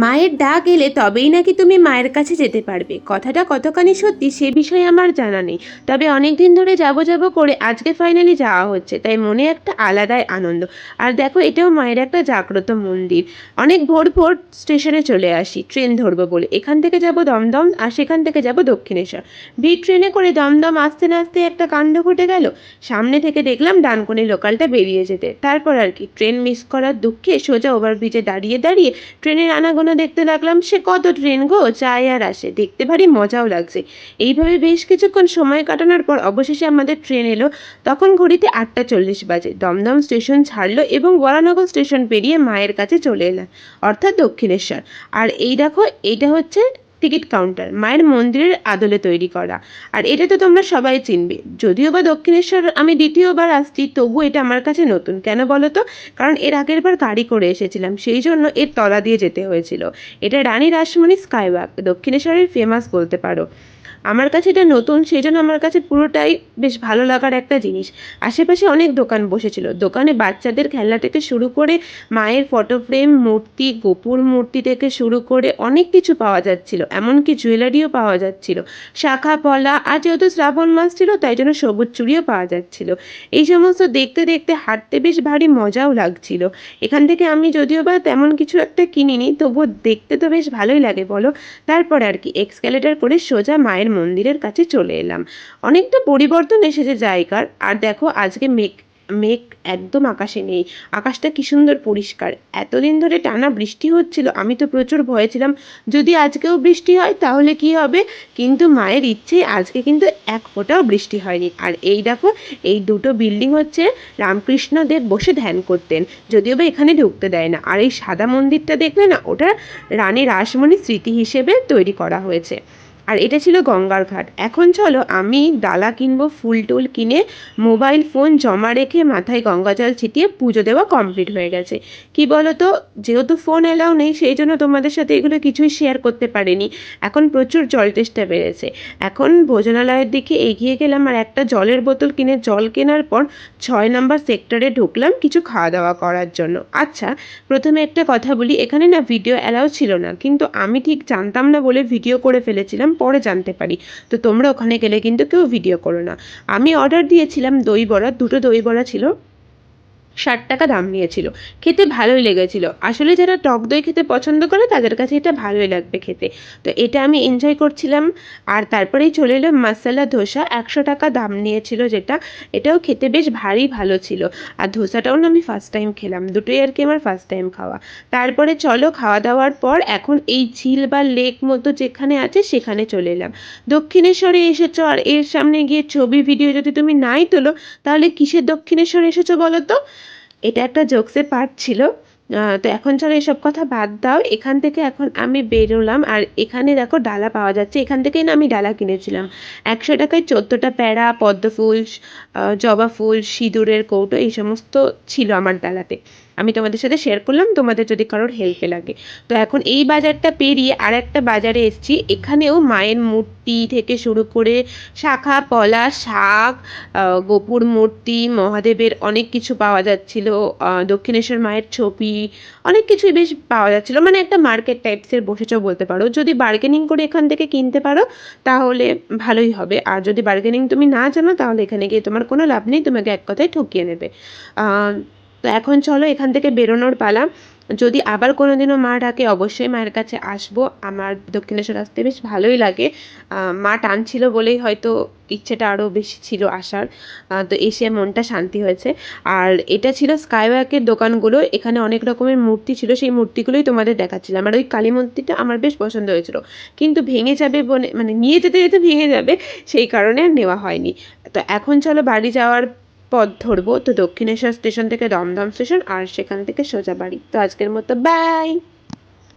মায়ের ডাক এলে তবেই নাকি তুমি মায়ের কাছে যেতে পারবে। কথাটা কতখানি সত্যি সে বিষয়ে আমার জানা নেই, তবে অনেক দিন ধরে যাব যাব করে আজকে ফাইনালি যাওয়া হচ্ছে, তাই মনে একটা আলাদাই আনন্দ। আর দেখো, এটাও মায়ের একটা জাগ্রত মন্দির। অনেক ভোর ভোর স্টেশনে চলে আসি ট্রেন ধরবো বলে। এখান থেকে যাব দমদম আর সেখান থেকে যাব দক্ষিণেশ্বর। ভিড় ট্রেনে করে দমদম আসতে না আসতে একটা কাণ্ড ঘটে গেল। সামনে থেকে দেখলাম ডানকুনি লোকালটা বেরিয়ে যেতে। তারপর আর কি, ট্রেন মিস করার দুঃখে সোজা ওভারব্রিজে দাঁড়িয়ে দাঁড়িয়ে ট্রেনের আনাগোনা দেখতে লাগলাম। সে কত ট্রেন গো, যায় আর আসে, দেখতে ভারী মজাও লাগছে। এইভাবে বেশ কিছুক্ষণ সময় কাটানোর পর অবশেষে আমাদের ট্রেন এলো। তখন ঘড়িতে 8:40 বাজে। দমদম স্টেশন ছাড়লো এবং বরানগর স্টেশন পেরিয়ে মায়ের কাছে চলে এলাম, অর্থাৎ দক্ষিণেশ্বর। আর এই দেখো, এইটা হচ্ছে টিকিট কাউন্টার, মায়ের মন্দিরের আদলে তৈরি করা। আর এটা তো তোমরা সবাই চিনবে। যদিও বা দক্ষিণেশ্বর আমি দ্বিতীয়বার আসছি, তবু এটা আমার কাছে নতুন। কেন বলো তো? কারণ এর আগের বার গাড়ি করে এসেছিলাম, সেই জন্য এর তলা দিয়ে যেতে হয়েছিল। এটা রানী রাসমণি স্কাইওয়াক, দক্ষিণেশ্বরের ফেমাস বলতে পারো। আমার কাছে এটা নতুন, সেই জন্য আমার কাছে পুরোটাই বেশ ভালো লাগার একটা জিনিস। আশেপাশে অনেক দোকান বসেছিল। দোকানে বাচ্চাদের খেলনা থেকে শুরু করে মায়ের ফটো ফ্রেম, মূর্তি, গোপুর মূর্তি থেকে শুরু করে অনেক কিছু পাওয়া যাচ্ছিল। এমনকি জুয়েলারিও পাওয়া যাচ্ছিল, শাখা পলা। আর যেহেতু শ্রাবণ মাস ছিল, তাই জন্য সবুজ চুড়িও পাওয়া যাচ্ছিল। এই সমস্ত দেখতে দেখতে হাঁটতে বেশ ভারী মজাও লাগছিল। এখান থেকে আমি যদিও বা তেমন কিছু একটা কিনিনি, তবুও দেখতে তো বেশ ভালোই লাগে বলো। তারপর আর কি, এক্সকালেটর করে সোজা মায়ের মন্দিরের কাছে চলে এলাম। অনেকটা পরিবর্তন এসেছে জায়গার। আর দেখো, আজকে মেঘ মেঘ একদম আকাশে নেই। আকাশটা কি সুন্দর পরিষ্কার। এতদিন ধরে টানা বৃষ্টি হচ্ছিল, আমি তো প্রচুর ভয়ে ছিলাম যদি আজকেও বৃষ্টি হয় তাহলে কি হবে। কিন্তু মায়ের ইচ্ছে আজকে কিন্তু এক ফোঁটাও বৃষ্টি হয়নি। আর এই দেখো, এই দুটো বিল্ডিং হচ্ছে রামকৃষ্ণদেব বসে ধ্যান করতেন। যদিও বা এখানে ঢুকতে দেয় না। আর এই সাদা মন্দিরটা দেখলে না, ওটা রানী রাসমণির স্মৃতি হিসেবে তৈরি করা হয়েছে। আর এটা ছিল গঙ্গার ঘাট। এখন চলো আমি ডালা কিনবো, ফুল টুল কিনে মোবাইল ফোন জমা রেখে মাথায় গঙ্গা জল ছিটিয়ে পুজো দেওয়া কমপ্লিট হয়ে গেছে। কি বলো তো, যেহেতু ফোন এলাও নেই, সেই জন্য তোমাদের সাথে এগুলো কিছুই শেয়ার করতে পারিনি। এখন প্রচুর জল তেষ্টা বেড়েছে। এখন ভোজনালয়ের দিকে এগিয়ে গেলাম আর একটা জলের বোতল কিনে জল কেনার পর 6 নম্বর সেক্টরে ঢুকলাম কিছু খাওয়া দাওয়া করার জন্য। আচ্ছা, প্রথমে একটা কথা বলি, এখানে না ভিডিও অ্যালাউ ছিল না, কিন্তু আমি ঠিক জানতাম না বলে ভিডিও করে ফেলেছিলাম, পরে জানতে পারি। তো তোমরা ওখানে গেলে কিন্তু কেউ ভিডিও করো না। আমি অর্ডার দিয়েছিলাম দই বড়া, দুটো দই বড়া ছিল, 60 টাকা দাম নিয়েছিল। খেতে ভালোই লেগেছিল। আসলে যারা টক দই খেতে পছন্দ করে তাদের কাছে এটা ভালোই লাগবে খেতে। তো এটা আমি এনজয় করছিলাম। আর তারপরেই চলে এলো মশলা ধোসা, 100 টাকা দাম নিয়েছিল যেটা। এটাও খেতে বেশ ভারী ভালো ছিল। আর ধোসাটাও না আমি ফার্স্ট টাইম খেলাম, দুটোই আর কি আমার ফার্স্ট টাইম খাওয়া। তারপরে চলো, খাওয়া দাওয়ার পর এখন এই ঝিল বা লেক মতো যেখানে আছে সেখানে চলে এলাম। দক্ষিণেশ্বরে এসেছো আর এর সামনে গিয়ে ছবি ভিডিও যদি তুমি নাই তোলো, তাহলে কিসের দক্ষিণেশ্বর এসেছো বলো তো? এটা একটা জোকসের পার্ট ছিল। তো এখন চলো এসব কথা বাদ দাও। এখান থেকে এখন আমি বেরোলাম আর এখানে দেখো ডালা পাওয়া যাচ্ছে। এখান থেকেই না আমি ডালা কিনেছিলাম। 100 টাকায় 14টা প্যাড়া, পদ্ম ফুল, জবা ফুল, সিঁদুরের কৌটো, এই সমস্ত ছিল আমার ডালাতে। আমি তোমাদের সাথে শেয়ার করলাম, তোমাদের যদি কারোর হেল্পে লাগে। তো এখন এই বাজারটা পেরিয়ে আর একটা বাজারে এসেছি। এখানেও মায়ের মূর্তি থেকে শুরু করে শাখা পলা, শাক, গোপুর মূর্তি, মহাদেবের অনেক কিছু পাওয়া যাচ্ছিল। দক্ষিণেশ্বর মায়ের ছবি, অনেক কিছুই বেশ পাওয়া যাচ্ছিল। মানে একটা মার্কেট টাইপসের বসেছেও বলতে পারো। যদি বার্গেনিং করে এখান থেকে কিনতে পারো তাহলে ভালোই হবে। আর যদি বার্গেনিং তুমি না জানো, তাহলে এখানে গিয়ে তোমার কোনো লাভ নেই, তোমাকে এক কথায় ঠকিয়ে নেবে। তো এখন চলো এখান থেকে বেরোনোর পালা। যদি আবার কোনোদিনও মা ডাকে, অবশ্যই মায়ের কাছে আসবো। আমার দক্ষিণেশ্বর আসতে বেশ ভালোই লাগে। মা টানছিল বলেই হয়তো ইচ্ছেটা আরও বেশি ছিল আসার। তো এসে মনটা শান্তি হয়েছে। আর এটা ছিল স্কাইওয়াকের দোকানগুলো। এখানে অনেক রকমের মূর্তি ছিল, সেই মূর্তিগুলোই তোমাদের দেখাচ্ছিলাম। আর ওই কালী মূর্তিটা আমার বেশ পছন্দ হয়েছিল, কিন্তু ভেঙে যাবে বলে, মানে নিয়ে যেতে যেতে ভেঙে যাবে, সেই কারণে আর নেওয়া হয়নি। তো এখন চলো বাড়ি যাওয়ার পথ ধরবো। তো দক্ষিণেশ্বর স্টেশন থেকে দমদম স্টেশন, আর সেখান থেকে সোজা বাড়ি। তো আজকের মতো বাই।